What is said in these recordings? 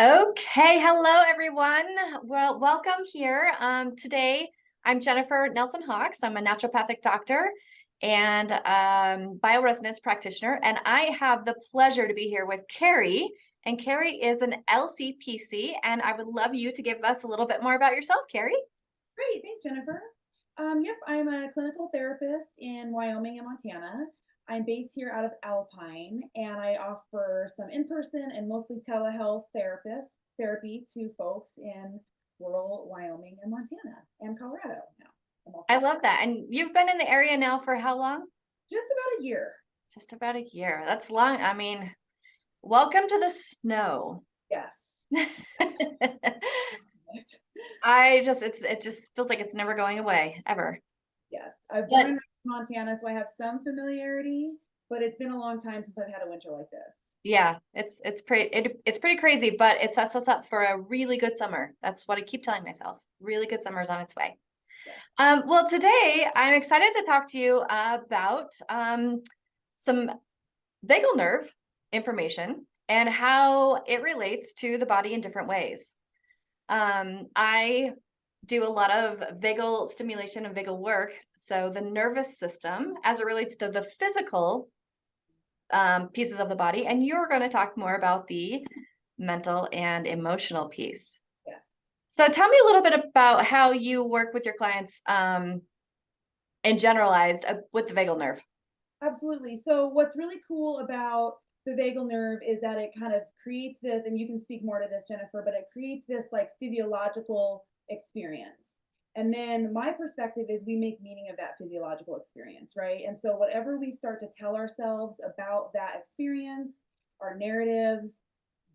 Okay, hello everyone. Well, welcome here. Today I'm Jennifer Nelson Hawks. I'm a naturopathic doctor and bioresonance practitioner, and I have the pleasure to be here with Kari. And Kari is an LCPC, and I would love you to give us a little bit more about yourself, Kari. Great, thanks, Jennifer. Yep, I'm a clinical therapist in Wyoming and Montana. I'm based here out of Alpine, and I offer some in-person and mostly telehealth therapy to folks in rural Wyoming and Montana and Colorado now. I'm I also love that. And you've been in the area now for how long? just about a year. Just about a year. That's long. I mean, welcome to the snow. Yes. It just feels like it's never going away, ever. Yes, I've born But in Montana, so I have some familiarity, but it's been a long time since I've had a winter like this. yeah, it's pretty crazy, but it sets us up for a really good summer. That's what I keep telling myself. Really good summer is on its way. Yeah. Well, today I'm excited to talk to you about some vagal nerve information and how it relates to the body in different ways. I do a lot of vagal stimulation and vagal work. So the nervous system, as it relates to the physical pieces of the body, and you're going to talk more about the mental and emotional piece. Yes. So tell me a little bit about how you work with your clients and generalized with the vagal nerve. Absolutely. So what's really cool about the vagal nerve is that it kind of creates this, and you can speak more to this, Jennifer, but it creates this like physiological experience. And then my perspective is we make meaning of that physiological experience, right? And so whatever we start to tell ourselves about that experience, our narratives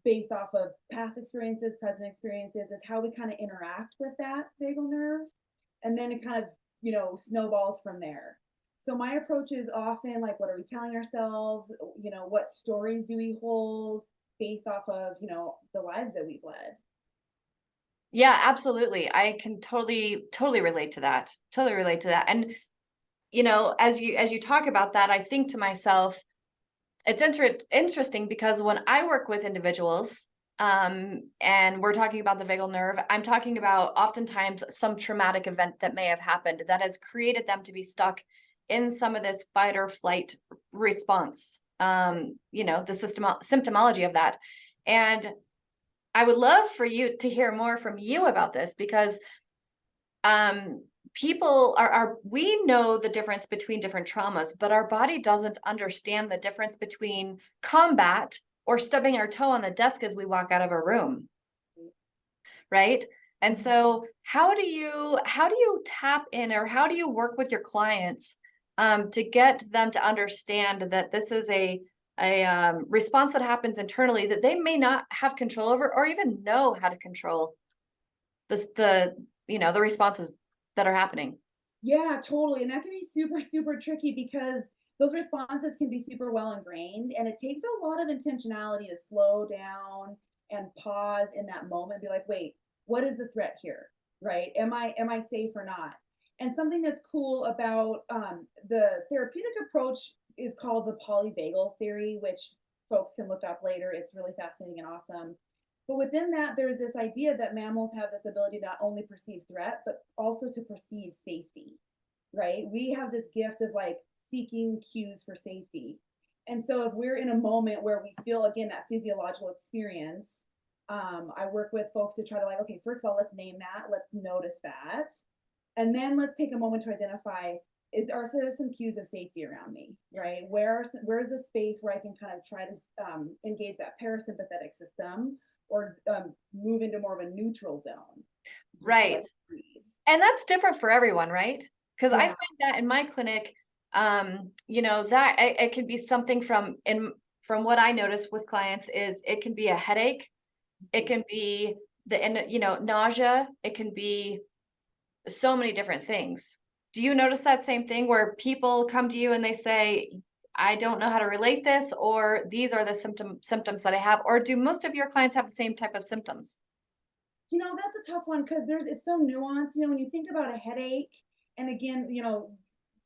based off of past experiences, present experiences, is how we kind of interact with that vagal nerve. And then it kind of, snowballs from there. So my approach is often like, what are we telling ourselves? What stories do we hold based off of, the lives that we've led? Yeah, absolutely. I can totally relate to that. Totally relate to that. And as you talk about that, I think to myself, it's interesting because when I work with individuals, and we're talking about the vagal nerve, I'm talking about oftentimes some traumatic event that may have happened that has created them to be stuck in some of this fight or flight response. The symptomology of that. And I would love for you to hear more from you about this because um people are we know the difference between different traumas, but our body doesn't understand the difference between combat or stubbing our toe on the desk as we walk out of a room, right? And Mhm. so how do you tap in, or how do you work with your clients to get them to understand that this is a response that happens internally that they may not have control over or even know how to control the responses that are happening. Yeah, totally. And that can be super, super tricky because those responses can be super well ingrained. And it takes a lot of intentionality to slow down and pause in that moment, be like, wait, what is the threat here? Right? Am I safe or not? And something that's cool about the therapeutic approach is called the polyvagal theory, which folks can look up later. It's really fascinating and awesome. But within that, there's this idea that mammals have this ability to not only perceive threat, but also to perceive safety, right? We have this gift of like seeking cues for safety. And so if we're in a moment where we feel, again, that physiological experience, I work with folks to try to like, okay, first of all, let's name that, let's notice that. And then let's take a moment to identify, are there some cues of safety around me, right? Where's the space where I can kind of try to engage that parasympathetic system, or move into more of a neutral zone, just to Right. like breathe. And that's different for everyone, right? Because I Yeah. find that in my clinic, that it can be something from what I notice with clients is it can be a headache, it can be nausea, it can be so many different things. Do you notice that same thing where people come to you and they say, I don't know how to relate this, or these are the symptoms that I have, or do most of your clients have the same type of symptoms? That's a tough one because it's so nuanced. When you think about a headache, and again,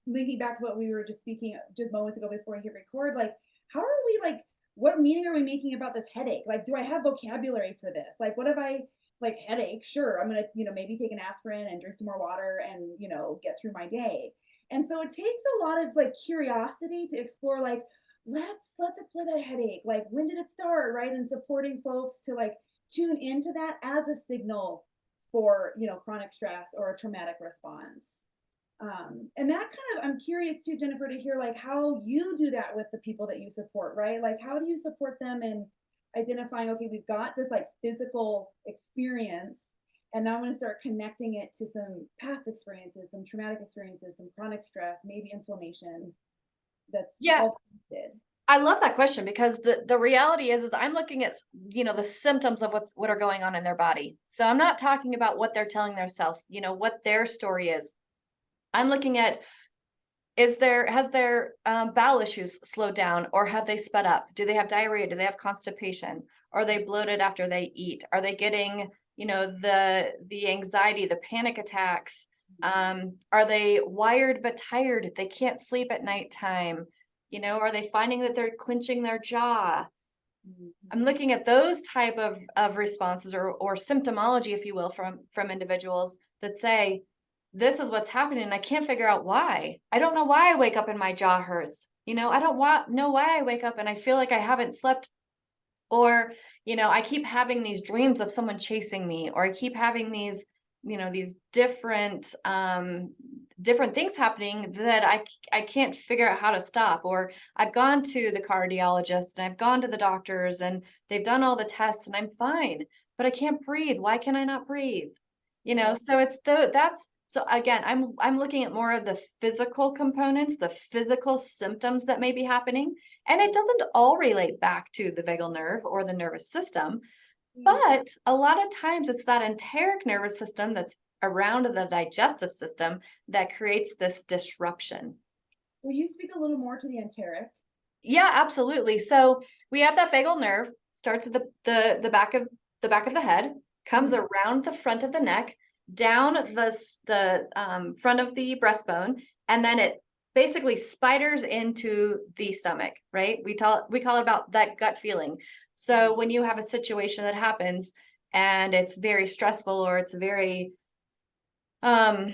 linking back to what we were just speaking just moments ago before we hit record, like how are we like what meaning are we making about this headache? Like, do I have vocabulary for this? Like, what if I like headache? Sure, I'm gonna, maybe take an aspirin and drink some more water and, get through my day. And so it takes a lot of like curiosity to explore, like, let's explore that headache. Like, when did it start, right? And supporting folks to like tune into that as a signal for, chronic stress or a traumatic response. And that kind of, I'm curious too, Jennifer, to hear like how you do that with the people that you support, right? Like, how do you support them in identifying, okay, we've got this like physical experience, and now I'm going to start connecting it to some past experiences, some traumatic experiences, some chronic stress, maybe inflammation that's Yeah, all connected. I love that question because the reality is I'm looking at, the symptoms of what are going on in their body. So I'm not talking about what they're telling themselves, what their story is. I'm looking at, has their bowel issues slowed down, or have they sped up? Do they have diarrhea? Do they have constipation? Are they bloated after they eat? Are they getting, the anxiety, the panic attacks? Are they wired but tired? They can't sleep at nighttime. Are they finding that they're clenching their jaw? I'm Mhm. looking at those type of responses, or symptomology, if you will, from individuals that say, this is what's happening and I can't figure out why. I don't know why I wake up and my jaw hurts. I don't know why I wake up and I feel like I haven't slept, or I keep having these dreams of someone chasing me, or I keep having these different things happening that I can't figure out how to stop. Or I've gone to the cardiologist and I've gone to the doctors and they've done all the tests and I'm fine, but I can't breathe. Why can I not breathe? Right. So it's that's so again, I'm looking at more of the physical components, the physical symptoms that may be happening, and it doesn't all relate back to the vagal nerve or the nervous system, Yeah. but a lot of times it's that enteric nervous system that's around the digestive system that creates this disruption. Will you speak a little more to the enteric? Yeah, absolutely. So we have that vagal nerve, starts at the back of the head, comes Mhm. around the front of the neck, down the front of the breastbone, and then it basically spiders into the stomach, right? We call it about that gut feeling. So when you have a situation that happens and it's very stressful, or um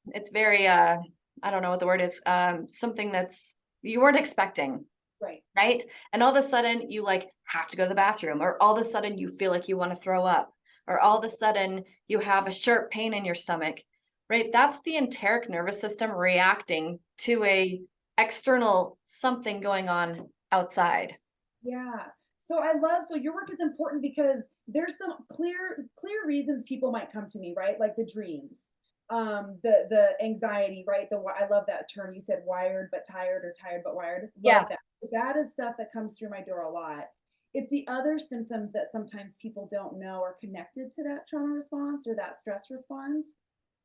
it's very I don't know what the word is, something that's you weren't expecting, Right. right? And all of a sudden you like have to go to the bathroom, or all of a sudden you feel like you want to throw up, or all of a sudden you have a sharp pain in your stomach, right? That's the enteric nervous system reacting to a external something going on outside. Yeah. So your work is important because there's some clear reasons people might come to me, right? Like the dreams, the anxiety, right? I love that term you said, wired but tired, or tired but wired. Yeah, Love that. That is stuff that comes through my door a lot. It's the other symptoms that sometimes people don't know are connected to that trauma response or that stress response.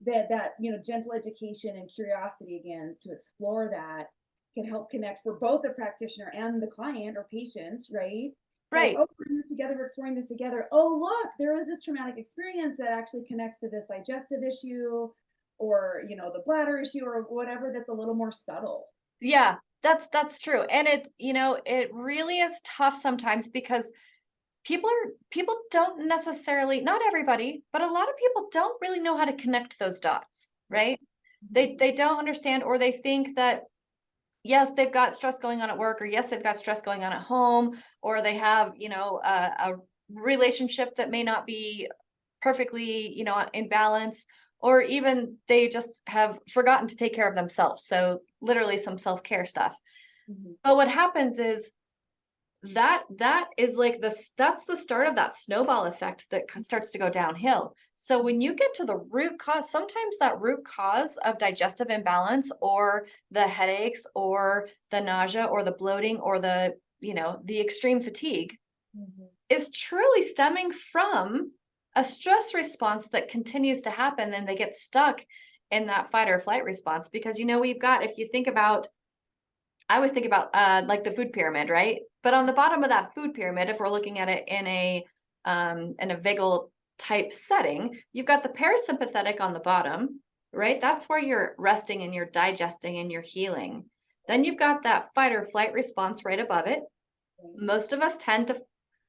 That gentle education and curiosity again to explore that can help connect for both the practitioner and the client or patient, right? Like, right. oh, we're in this together, we're exploring this together. Oh, look, there was this traumatic experience that actually connects to this digestive issue, or the bladder issue, or whatever, that's a little more subtle. Yeah, that's true. And it really is tough sometimes because people don't necessarily, not everybody, but a lot of people don't really know how to connect those dots, Right. right? They Mhm. they don't understand, or they think that yes, they've got stress going on at work, or yes, they've got stress going on at home, or they have, a relationship that may not be perfectly, in balance, or even they just have forgotten to take care of themselves. So literally some self-care stuff. Mhm. But what happens is that is like that's the start of that snowball effect that starts to go downhill. So when you get to the root cause, sometimes that root cause of digestive imbalance, or the headaches, or the nausea, or the bloating, or the extreme fatigue, Mhm. is truly stemming from a stress response that continues to happen, and they get stuck in that fight or flight response. Because we've got, if you think about, I always think about like the food pyramid, right? But on the bottom of that food pyramid, if we're looking at it in a vagal type setting, you've got the parasympathetic on the bottom, right? That's where you're resting and you're digesting and you're healing. Then you've got that fight or flight response right above it. most of us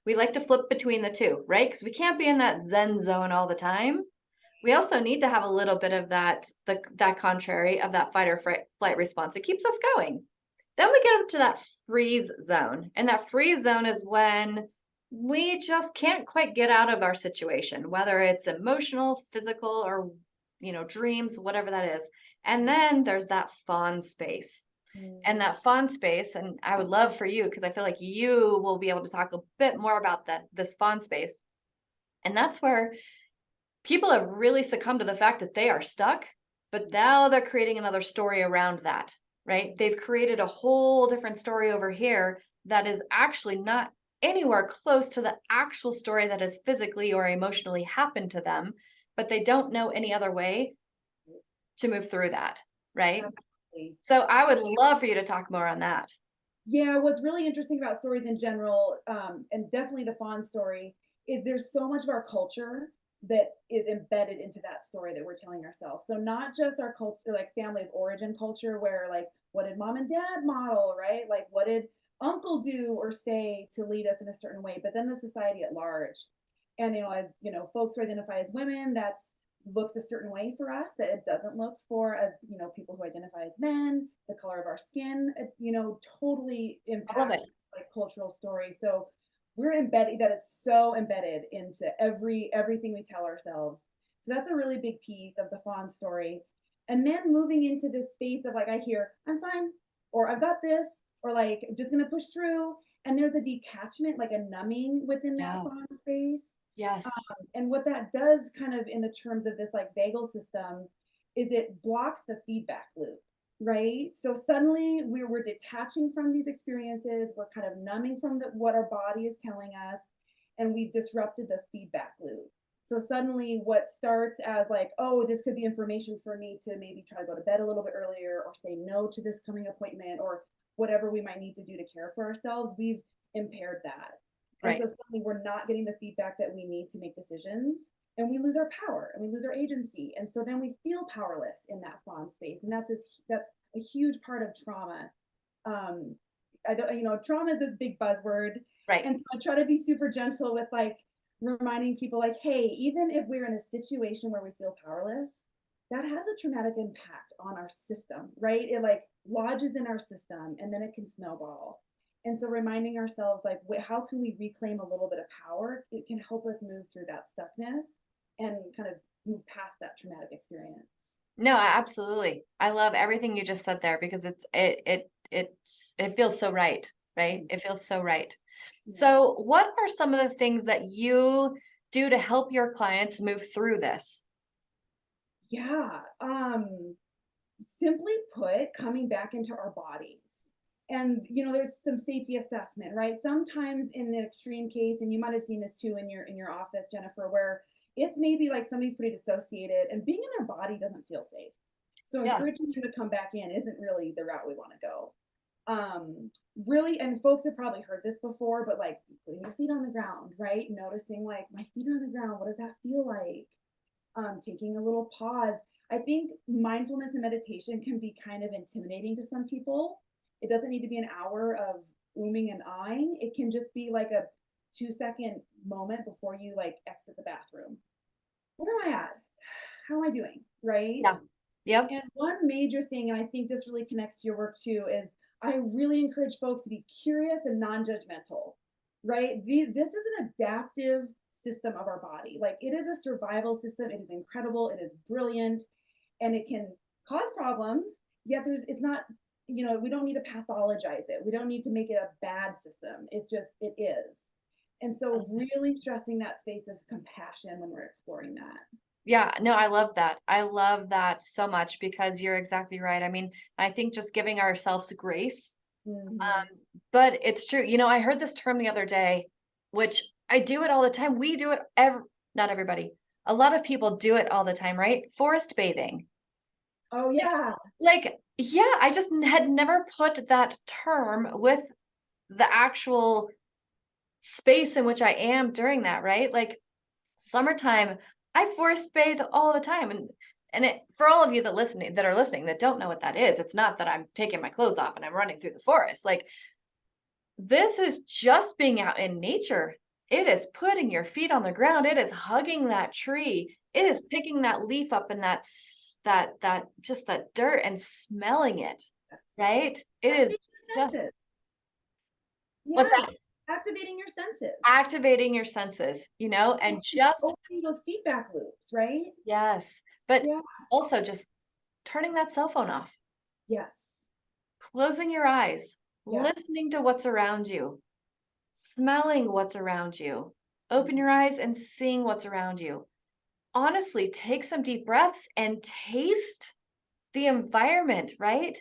we like to flip between the two, right? Because we can't be in that Zen zone all the time. We also need to have a little bit of that contrary of that fight or flight response. It keeps us going. Then we get up to that freeze zone. And that freeze zone is when we just can't quite get out of our situation, whether it's emotional, physical, or, dreams, whatever that is. And then there's that fawn space. And that fawn space, and I would love for you, because I feel like you will be able to talk a bit more about this fawn space. And that's where people have really succumbed to the fact that they are stuck, but now they're creating another story around that, right? They've created a whole different story over here that is actually not anywhere close to the actual story that has physically or emotionally happened to them, but they don't know any other way to move through that, right? Absolutely. So I would love for you to talk more on that. Yeah, what's really interesting about stories in general, and definitely the fawn story, is there's so much of our culture that is embedded into that story that we're telling ourselves. So not just our culture, like family of origin culture, where like, what did mom and dad model, right? Like, what did uncle do or say to lead us in a certain way? But then the society at large. And as folks who identify as women, that's looks a certain way for us that it doesn't look for as people who identify as men. The color of our skin totally I love impacts it. like cultural stories. So we're embedded, that is so embedded into everything we tell ourselves. So that's a really big piece of the fawn story. And then moving into this space of like, I hear I'm fine, or I've got this, or like just gonna push through, and there's a detachment, like a numbing within that Yes. fawn space. Yes. And what that does kind of in the terms of this like vagal system is it blocks the feedback loop, right? So suddenly we're detaching from these experiences, we're kind of numbing from what our body is telling us, and we've disrupted the feedback loop. So suddenly what starts as like, oh, this could be information for me to maybe try to go to bed a little bit earlier or say no to this coming appointment or whatever we might need to do to care for ourselves, we've impaired that. And so Right. suddenly we're not getting the feedback that we need to make decisions, and we lose our power and we lose our agency. And so then we feel powerless in that fawn space. And that's a huge part of trauma. I don't, trauma is this big buzzword. Right. And so I try to be super gentle with like reminding people like, hey, even if we're in a situation where we feel powerless, that has a traumatic impact on our system, right? It like lodges in our system and then it can snowball. And so reminding ourselves like, how can we reclaim a little bit of power? It can help us move through that stuckness and kind of move past that traumatic experience. No, absolutely. I love everything you just said there because it feels so right, right? It feels so right. Yeah. So, what are some of the things that you do to help your clients move through this? Yeah. Simply put, coming back into our bodies. And there's some safety assessment, right? Sometimes in the extreme case, and you might have seen this too in your office, Jennifer, where it's maybe like somebody's pretty dissociated and being in their body doesn't feel safe. So Yeah. encouraging them to come back in isn't really the route we want to go. Really, and folks have probably heard this before, but like putting your feet on the ground, right? Noticing like my feet are on the ground, what does that feel like? Taking a little pause. I think mindfulness and meditation can be kind of intimidating to some people. It doesn't need to be an hour of ooming and ahhing. It can just be like a 2-second moment before you like exit the bathroom. Where am I at? How am I doing? Right. Yeah. Yep. And one major thing, and I think this really connects to your work too, is I really encourage folks to be curious and non-judgmental, right? This is an adaptive system of our body. Like it is a survival system. It is incredible. It is brilliant, and it can cause problems. Yet it's not. We don't need to pathologize it. We don't need to make it a bad system. It's just it is. And so, really stressing that space of compassion when we're exploring that. Yeah, no, I love that. I love that so much because you're exactly right. I mean, I think just giving ourselves grace. Mm-hmm. But it's true. I heard this term the other day, which I do it all the time. We do it not everybody. A lot of people do it all the time, right? Forest bathing. Oh Like, yeah. yeah, I just had never put that term with the actual space in which I am during that, right? Like summertime, I forest bathe all the time. And it for all of you that are listening that don't know what that is, it's not that I'm taking my clothes off and I'm running through the forest. Like This is just being out in nature. It is putting your feet on the ground. It is hugging that tree. It is picking that leaf up and that just that dirt and smelling it, right? It is Activating your just senses. what's Yeah, that? activating your senses. Activating your senses, and just Opening those feedback loops, right? yes, but Yeah. also just turning that cell phone off, Yes. closing your eyes, Yes. listening to what's around you, smelling what's around you. Open Mhm. your eyes and seeing what's around you. Honestly, take some deep breaths and taste the environment, right?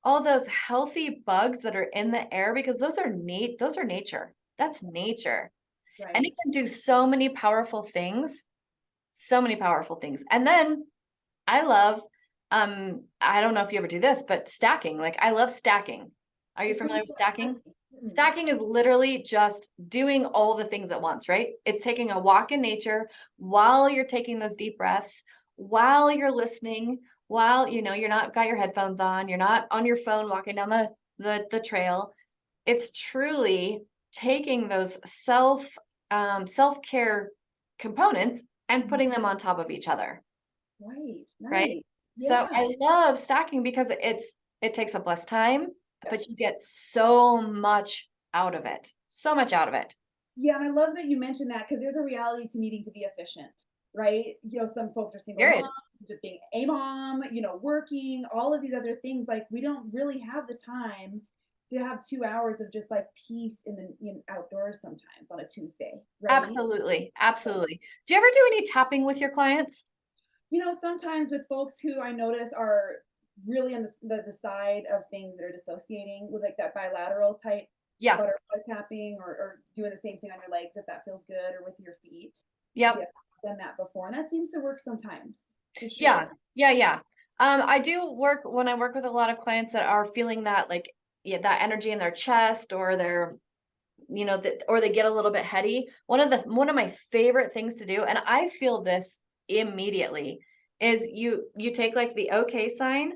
All those healthy bugs that are in the air because those are nature. That's nature. And it Right. can do so many powerful things, so many powerful things. And then I love I don't know if you ever do this, but stacking. Like I love stacking. Are you Explain familiar with more stacking? exactly. Mm. Stacking is literally just doing all the things at once, right? It's taking a walk in nature while you're taking those deep breaths, while you're listening, while you're not got your headphones on, you're not on your phone walking down the trail. It's truly taking those self-care components and Mhm. putting them on top of each other, Right. right? Right. So Yeah. I love stacking because it takes up less time, but Yes. you get so much out of it. So much out of it. Yeah, and I love that you mentioned that because there's a reality to needing to be efficient, right? Some folks are single Period. moms, just being a mom, working, all of these other things. Like, we don't really have the time to have 2 hours of just like peace in the outdoors sometimes on a Tuesday, right? Absolutely. Absolutely. Do you ever do any tapping with your clients? Sometimes with folks who I notice are really on the side of things that are dissociating with like that bilateral type Yeah. butterfly tapping or doing the same thing on your legs if that feels good or with your feet. Yeah, Yep. I've done that before. And that seems to work sometimes for Yeah. sure. Yeah. Yeah. I do work when I work with a lot of clients that are feeling that like yeah, that energy in their chest or their or they get a little bit heady. One of my favorite things to do, and I feel this immediately, is you take like the okay sign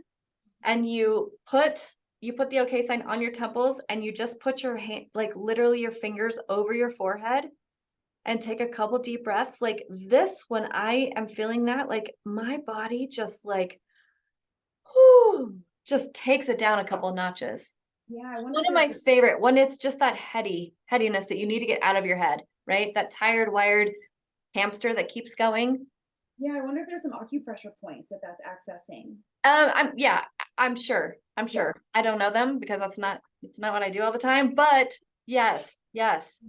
and you put the okay sign on your temples and you just put your hand like literally your fingers over your forehead and take a couple deep breaths. Like this, when I am feeling that, like my body just like whew, just takes it down a couple notches. Yeah, I It's wonder one if of my there's favorite when it's just that headiness that you need to get out of your head, right? That tired, wired hamster that keeps going. yeah, I wonder if there's some acupressure points that that's accessing. Yeah, I'm sure. I'm Yeah. sure. I don't know them because it's not what I do all the time, but yes, yes.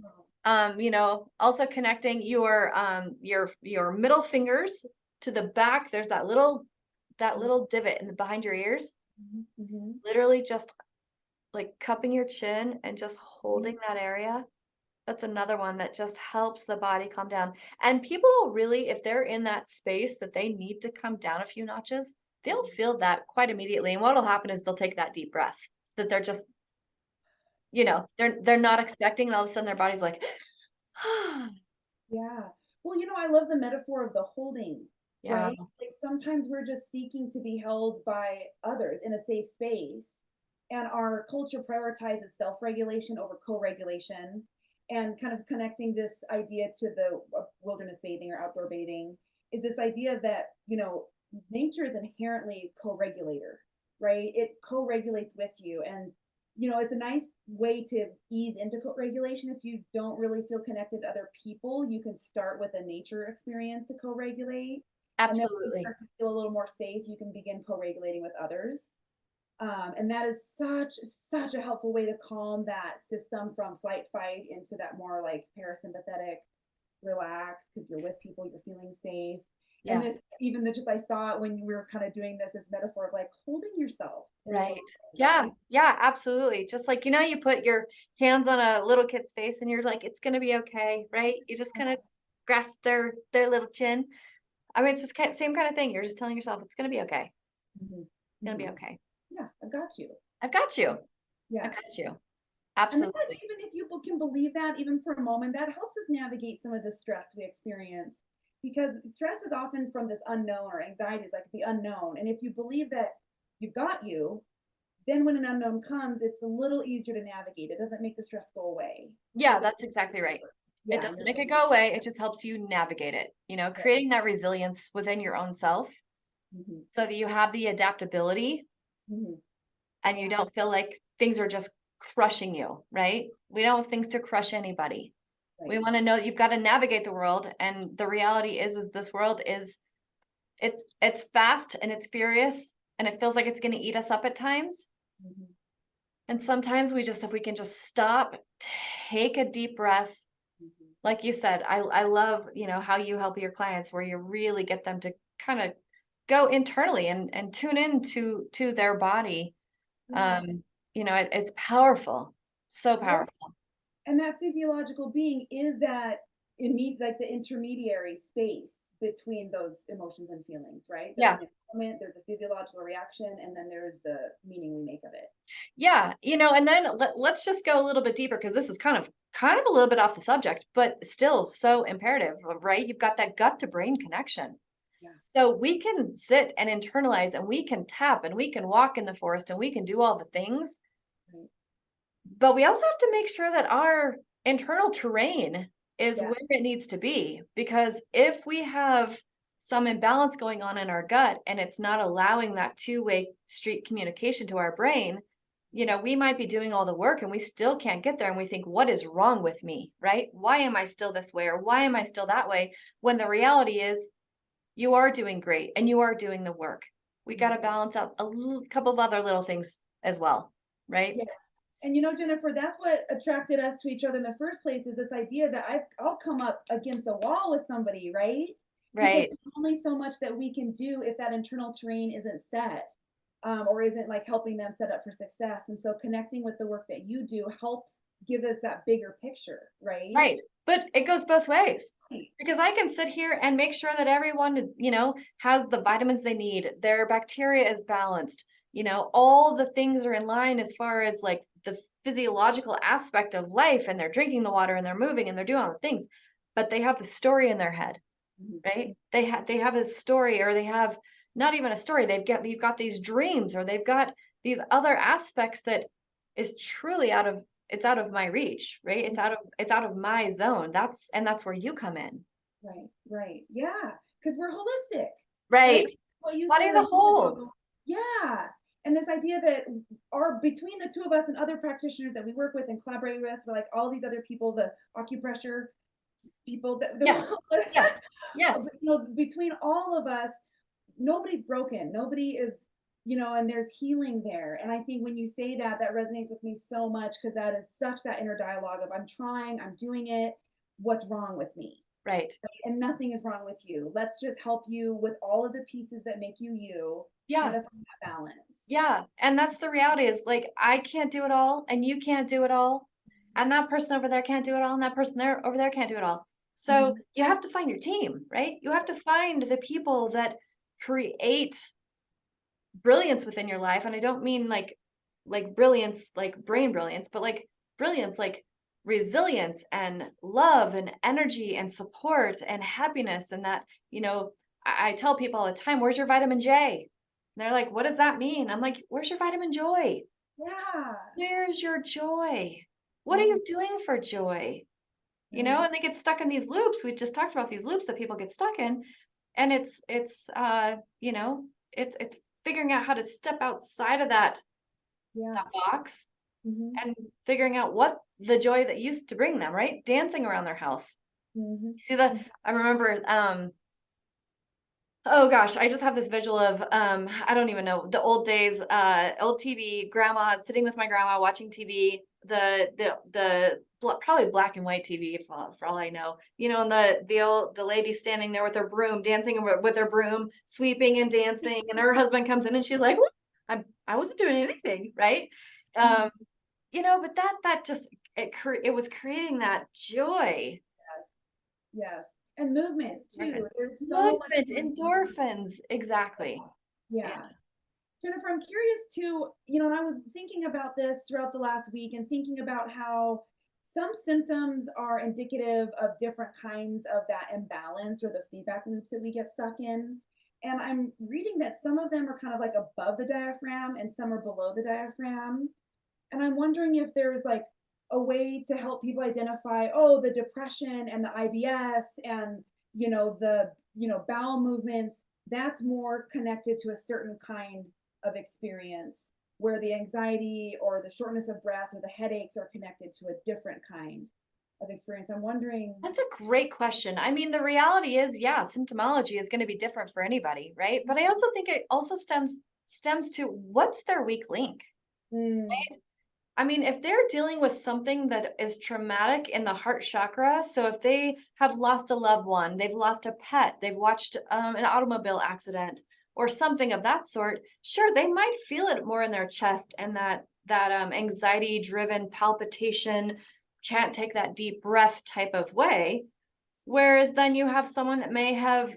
Wow. Also connecting your middle fingers to the back. There's that little divot in the behind your ears. Mhm, mhm. Literally just like cupping your chin and just Yeah. holding that area. That's another one that just helps the body calm down. And people really, if they're in that space that they need to come down a few notches, they'll Mhm. feel that quite immediately. And what'll happen is they'll take that deep breath that they're just, they're not expecting, and all of a sudden their body's like, Yeah. Well, I love the metaphor of the holding, yeah, right? Like sometimes we're just seeking to be held by others in a safe space. And our culture prioritizes self regulation over co regulation and kind of connecting this idea to the wilderness bathing or outdoor bathing is this idea that, nature is inherently co regulator, right? It co regulates with you. And it's a nice way to ease into co-regulation if you don't really feel connected to other people. You can start with a nature experience to co-regulate, and then when you absolutely. start to feel a little more safe, you can begin co-regulating with others. And that is such a helpful way to calm that system from flight fight into that more like parasympathetic relax because you're with people, you're feeling safe. And Yeah, this, even the just I saw it when we were kind of doing this metaphor of like holding yourself in a right. little way, Yeah, right? yeah, absolutely. Just like, you put your hands on a little kid's face and you're like, it's gonna be okay, right? You just kind of grasp their little chin. I mean, it's this same kind of thing. You're just telling yourself it's gonna be okay. Mhm, It's gonna be mhm. okay. Yeah, I've got you. I've got you. I've Yes. got you. And that Absolutely. even if you can believe that even for a moment, that helps us navigate some of the stress we experience because stress is often from this unknown or anxiety is like the unknown. And if you believe that you've got you, then when an unknown comes, it's a little easier to navigate. It doesn't make the stress go away. Yeah, that's exactly right. It Yeah, doesn't make it go away. It just helps you navigate it, creating that resilience within your own self hmm so that you have the adaptability hmm and you don't feel like things are just crushing you, right? We don't want things to crush anybody. We right. want to know you've got to navigate the world. And the reality is this world is it's fast and it's furious and it feels like it's going to eat us up at times. hmm And sometimes if we can just stop, take a deep breath. hmm Like you said, I love, how you help your clients where you really get them to kind of go internally and tune in to their body. Yeah. Um, it's powerful, so Right. powerful. And that physiological being is that like the intermediary space between those emotions and feelings, right? There's Yeah. an element, there's a physiological reaction, and then there's the meaning we make of it. Yeah, and then let's just go a little bit deeper because this is kind of a little bit off the subject, but still so imperative, right? You've got that gut to brain connection. Yeah. So we can sit and internalize and we can tap and we can walk in the forest and we can do all the things, Right. but we also have to make sure that our internal terrain is Yeah. where it needs to be because if we have some imbalance going on in our gut and it's not allowing that two-way street communication to our brain, we might be doing all the work and we still can't get there and we think, what is wrong with me, right? Why am I still this way or why am I still that way? When the reality is you are doing great and you are doing the work. We got to Mhm. balance out couple of other little things as well, right? Yes. And Jennifer, that's what attracted us to each other in the first place is this idea that I'll come up against a wall with somebody, right? Because Right. there's only so much that we can do if that internal terrain isn't set, or isn't like helping them set up for success. And so connecting with the work that you do helps give us that bigger picture, right? Right. But it goes both ways Right. because I can sit here and make sure that everyone, has the vitamins they need, their bacteria is balanced, all the things are in line as far as like the physiological aspect of life and they're drinking the water and they're moving and they're doing all the things, but they have the story in their head, Mhm. right? They have a story or they have not even a story. They've got these dreams or they've got these other aspects that is truly out of my reach, right? It's out of my zone. That's where you come in. Right, right. Yeah, because we're holistic, right? Right. What you Body said of the a minute whole. ago. Yeah. And this idea that are between the two of us and other practitioners that we work with and collaborate with, like all these other people, the acupressure people that Yes. Yes. Yes. between all of us, nobody's broken. Nobody is, and there's healing there. And I think when you say that, that resonates with me so much because that is such that inner dialogue of I'm trying, I'm doing it. What's wrong with me? Right. And nothing is wrong with you. Let's just help you with all of the pieces that make you you, try Yeah. to find that balance. Yeah. And that's the reality is like I can't do it all and you can't do it all. And that person over there can't do it all, and that person there over there can't do it all. So Mhm. you have to find your team, right? You have to find the people that create brilliance within your life, and I don't mean like brilliance, like brain brilliance, but like brilliance, like resilience and love and energy and support and happiness. And that, I tell people all the time, where's your vitamin J? And they're like, what does that mean? I'm like, where's your vitamin joy? Yeah. Where's your joy? What are Mhm. you doing for joy? Right. And they get stuck in these loops. We just talked about these loops that people get stuck in. And it's figuring out how to step outside of that Yeah. box Mhm. and figuring out what the joy that used to bring them, right? Dancing around their house. Mhm. See that? Mhm. I remember oh gosh, I just have this visual of I don't even know, the old days, old TV, grandma sitting with my grandma watching TV, probably black and white TV for all I know. And the lady standing there with her broom, dancing with her broom, sweeping and dancing, and her husband comes in and she's like, "What? I wasn't doing anything, right?" Mhm. Um, but that just it was creating that joy. Yes. Yes. And movement Endorphin. too. There's so much Movement, movement. endorphins, exactly. Yeah. Yeah. Jennifer, I'm curious too, and I was thinking about this throughout the last week and thinking about how some symptoms are indicative of different kinds of that imbalance or the feedback loops that we get stuck in. And I'm reading that some of them are kind of like above the diaphragm and some are below the diaphragm. And I'm wondering if there's like a way to help people identify, oh, the depression and the IBS and, bowel movements, that's more connected to a certain kind of experience, where the anxiety or the shortness of breath or the headaches are connected to a different kind of experience. I'm wondering. That's a great question. I mean, the reality is, yeah, symptomology is going to be different for anybody, right? But I also think it also stems to what's their weak link. Mm, I mean, if they're dealing with something that is traumatic in the heart chakra, so if they have lost a loved one, they've lost a pet, they've watched an automobile accident or something of that sort, sure, they might feel it more in their chest and that anxiety-driven palpitation, can't take that deep breath type of way. Whereas then you have someone that may have,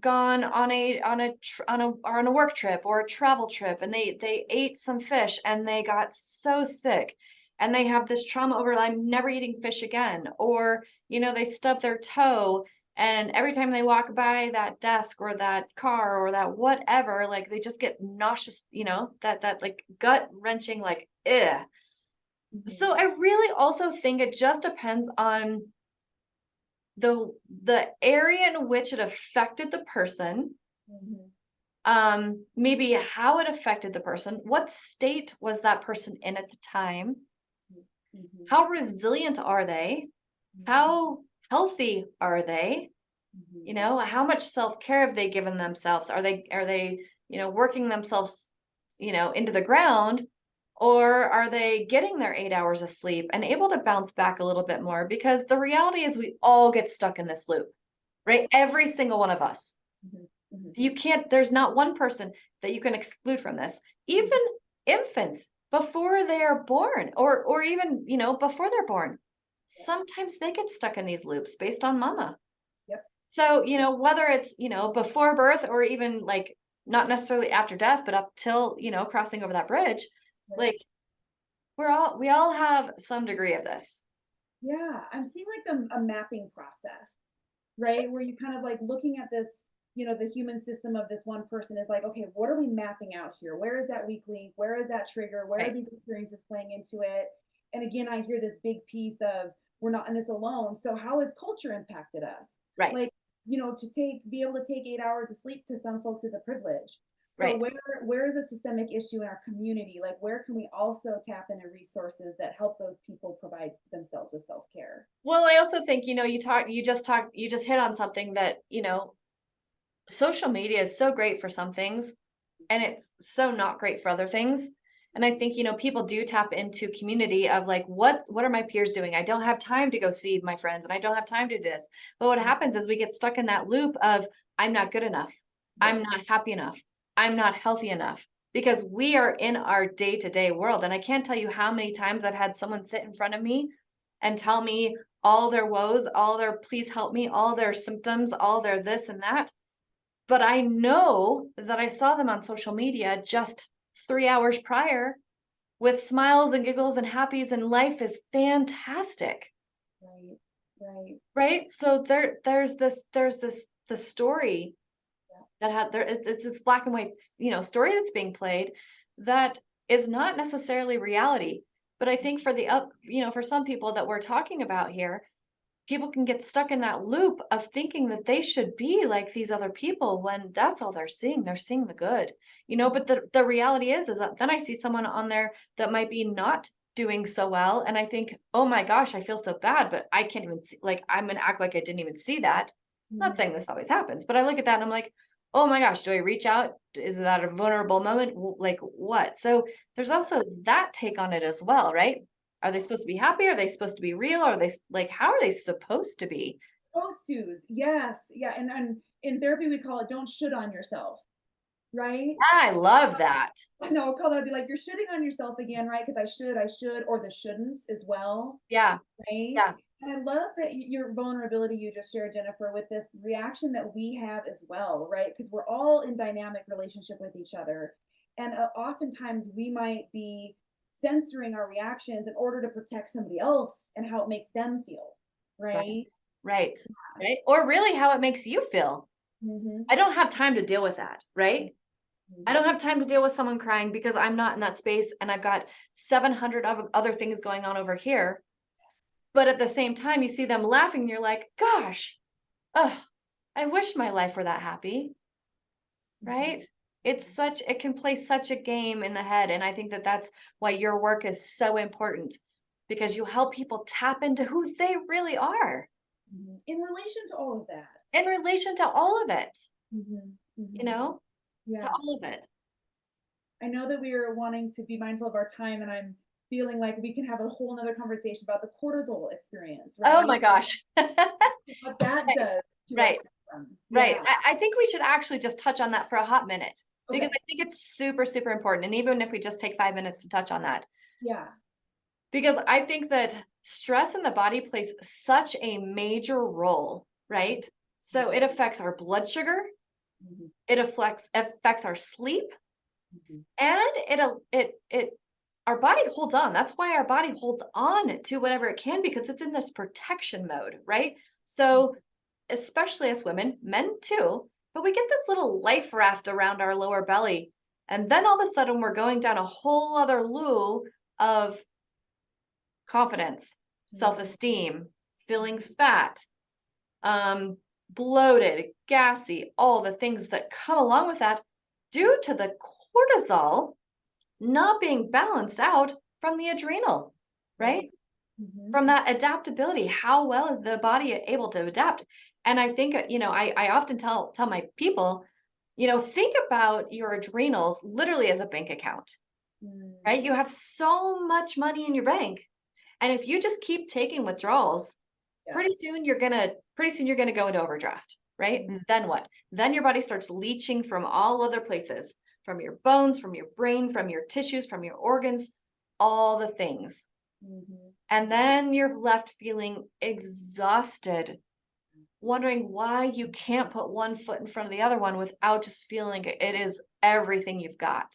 gone on a work trip or a travel trip, and they ate some fish and they got so sick, and they have this trauma over, I'm never eating fish again, or they stub their toe, and every time they walk by that desk or that car or that whatever, like they just get nauseous, that like gut wrenching, like, ugh. So mhm, I really also think it just depends on the area in which it affected the person, mhm, maybe how it affected the person, what state was that person in at the time, mhm, how resilient are they, mhm, how healthy are they, mhm. how much self-care have they given themselves, are they working themselves into the ground, or are they getting their 8 hours of sleep and able to bounce back a little bit more? Because the reality is we all get stuck in this loop, right? Yes. Every single one of us. Mhm, mhm, You can't, there's not one person that you can exclude from this. mhm. Even infants before they are born, or even, before they're born, Yep, sometimes they get stuck in these loops based on mama. yep, So, whether it's, before birth or even like not necessarily after death, but up till, crossing over that bridge, right. like we all have some degree of this. Yeah, I'm seeing like a mapping process, Sure. right? Where you kind of like looking at this, the human system of this one person is like, okay, what are we mapping out here? Where is that weak link? Where is that trigger? Where are Right. these experiences playing into it? And again, I hear this big piece of we're not in this alone. So how has culture impacted us? Right. Like, be able to take 8 hours of sleep to some folks is a privilege. So Right. where is a systemic issue in our community? Like where can we also tap into resources that help those people provide themselves with self-care? Well, I also think, you just hit on something that, social media is so great for some things and it's so not great for other things. And I think, people do tap into community of like, what are my peers doing? I don't have time to go see my friends and I don't have time to do this. But what happens is we get stuck in that loop of I'm not good enough. I'm Yes. not happy enough. I'm not healthy enough because we are in our day-to-day world. And I can't tell you how many times I've had someone sit in front of me and tell me all their woes, all their please help me, all their symptoms, all their this and that. But I know that I saw them on social media just 3 hours prior with smiles and giggles and happies, and life is fantastic, Right. Right. right? So there's this the story Yeah. that had there is this black and white, story that's being played that is not necessarily reality. But I think for for some people that we're talking about here, people can get stuck in that loop of thinking that they should be like these other people when that's all they're seeing. They're seeing the good, Mhm. but the reality is that then I see someone on there that might be not doing so well. And I think, oh my gosh, I feel so bad, but I can't even see, like, I'm going to act like I didn't even see that. Not saying Mhm. this always happens, but I look at that and I'm like, oh my gosh, do I reach out? Is that a vulnerable moment? Like what? So there's also that take on it as well, right? Are they supposed to be happy? Are they supposed to be real? Are they like, how are they supposed to be? Post dues, yes, yeah, and in therapy we call it "don't should on yourself," right? I love that. I know, call that be like, "You're shitting on yourself again, right? Because I should," or the shouldn'ts as well, Yeah. right? Yeah. And I love that your vulnerability you just shared, Jennifer, with this reaction that we have as well, right? Because we're all in dynamic relationship with each other, and oftentimes we might be censoring our reactions in order to protect somebody else and how it makes them feel, Right. right? Right. Right. Or really how it makes you feel. Mm-hmm. I don't have time to deal with that, right? Mm-hmm. I don't have time to deal with someone crying because I'm not in that space and I've got 700 other things going on over here. But at the same time, you see them laughing and you're like, gosh, oh, I wish my life were that happy, right? It can play such a game in the head. And I think that that's why your work is so important because you help people tap into who they really are Mm-hmm. In relation to all of that. in relation to all of it, Mm-hmm. you Mm-hmm. know, to Yeah. all of it. I know that we are wanting to be mindful of our time, and I'm feeling like we can have a whole nother conversation about the cortisol experience, Oh right? my gosh. What that Right, does to our right, systems. right. Yeah. I think we should actually just touch on that for a hot minute because Okay. I think it's super, super important. And even if we just take 5 minutes to touch on that, Yeah. because I think that stress in the body plays such a major role, right? So it affects our blood sugar, Mm-hmm. it affects our sleep, Mm-hmm. and it our body holds on. That's why our body holds on to whatever it can because it's in this protection mode, right? So especially as women, men too, but we get this little life raft around our lower belly. And then all of a sudden we're going down a whole other loo of confidence, Mm-hmm. self-esteem, feeling fat, um, bloated, gassy, all the things that come along with that due to the cortisol not being balanced out from the adrenal, right? Mm-hmm. From that adaptability. How well is the body able to adapt? And I think, I often tell my people, think about your adrenals literally as a bank account, Mm-hmm. right? You have so much money in your bank. And if you just keep taking withdrawals, Yes. pretty soon you're gonna go into overdraft, right? Mm-hmm. Then what? Then your body starts leaching from all other places, from your bones, from your brain, from your tissues, from your organs, all the things. Mm-hmm. And then you're left feeling exhausted, wondering why you can't put one foot in front of the other one without just feeling it is everything you've got,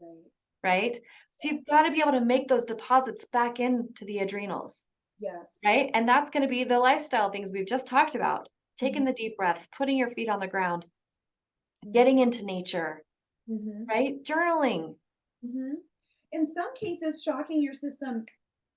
Right. right? So you've got to be able to make those deposits back into the adrenals, Yes. right? And that's going to be the lifestyle things we've just talked about. Taking Mm-hmm. the deep breaths, putting your feet on the ground, Mm-hmm. getting into nature, Mm-hmm. right? Journaling. Mm-hmm. In some cases, shocking your system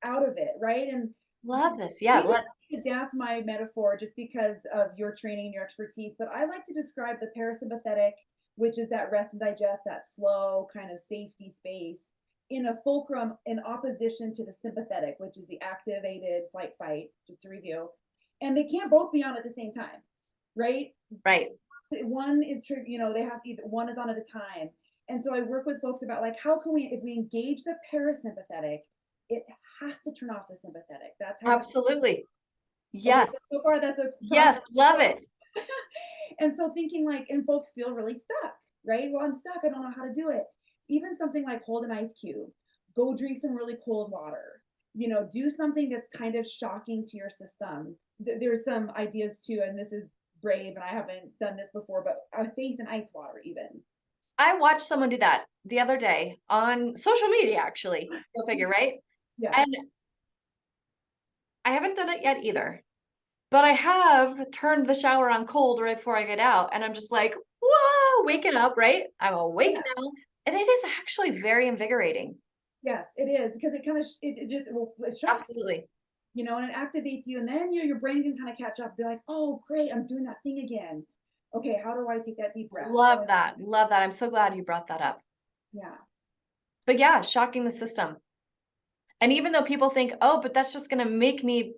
out of it, right? And Love this. Yeah. maybe I adapt my metaphor just because of your training and your expertise, but I like to describe the parasympathetic, which is that rest and digest, that slow kind of safety space, in a fulcrum in opposition to the sympathetic, which is the activated flight fight, just to review. And they can't both be on at the same time, right? Right. One is they have to either one is on at a time. And so I work with folks about like how can we, if we engage the parasympathetic, it has to turn off the sympathetic. That's how it's Absolutely. okay. Yes. So far that's a Yes. process. Love it. And so thinking like, and folks feel really stuck, right? Well, I'm stuck, I don't know how to do it. Even something like hold an ice cube, go drink some really cold water, do something that's kind of shocking to your system. There's some ideas too, and this is brave and I haven't done this before, but a face in ice water even. I watched someone do that the other day on social media, actually. Go figure, right? Yeah. And I haven't done it yet either. But I have turned the shower on cold right before I get out, and I'm just like, whoa, waking up, right? I'm awake Yeah. now. And it is actually very invigorating. Yes, it is because it kind of it just it shocks Absolutely. and it activates you, and then your brain can kind of catch up, be like, oh great, I'm doing that thing again. Okay, how do I take that deep breath? Love that. Love that. I'm so glad you brought that up. Yeah. But yeah, shocking the system. And even though people think, oh, but that's just going to make me,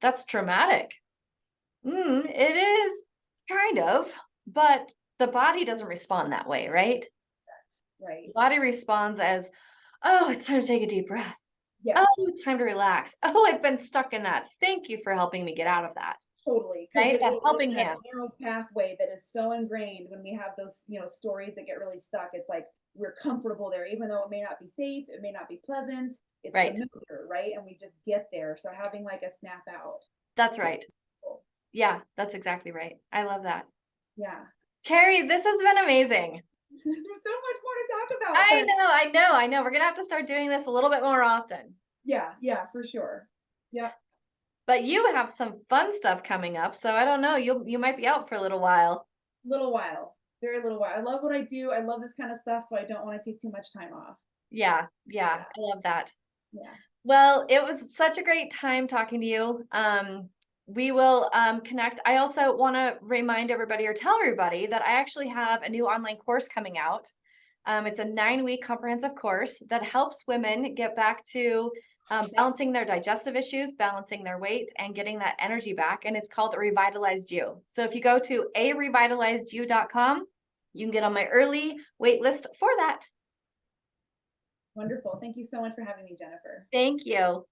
that's traumatic. It is kind of, but the body doesn't respond that way, right? Right. The body responds as, oh, it's time to take a deep breath. Yes. Oh, it's time to relax. Oh, I've been stuck in that. Thank you for helping me get out of that. Totally, because Right? it That is helping that hand. narrow pathway that is so ingrained when we have those, stories that get really stuck. It's like we're comfortable there, even though it may not be safe, it may not be pleasant. It's Right. familiar, right? And we just get there. So having like a snap out. That's right. Yeah, that's exactly right. I love that. Yeah. Kari, this has been amazing. There's so much more to talk about. I know. We're gonna have to start doing this a little bit more often. Yeah, for sure. Yeah. But you have some fun stuff coming up, so I don't know. You might be out for a little while. Little while, very little while. I love what I do. I love this kind of stuff, so I don't want to take too much time off. Yeah, yeah, Yeah. I love that. Yeah. Well, it was such a great time talking to you. We will connect. I also want to remind everybody or tell everybody that I actually have a new online course coming out. It's a 9-week comprehensive course that helps women get back to balancing their digestive issues, balancing their weight, and getting that energy back. And it's called Revitalized You. So if you go to arevitalizedyou.com, you can get on my early wait list for that. Wonderful. Thank you so much for having me, Jennifer. Thank you.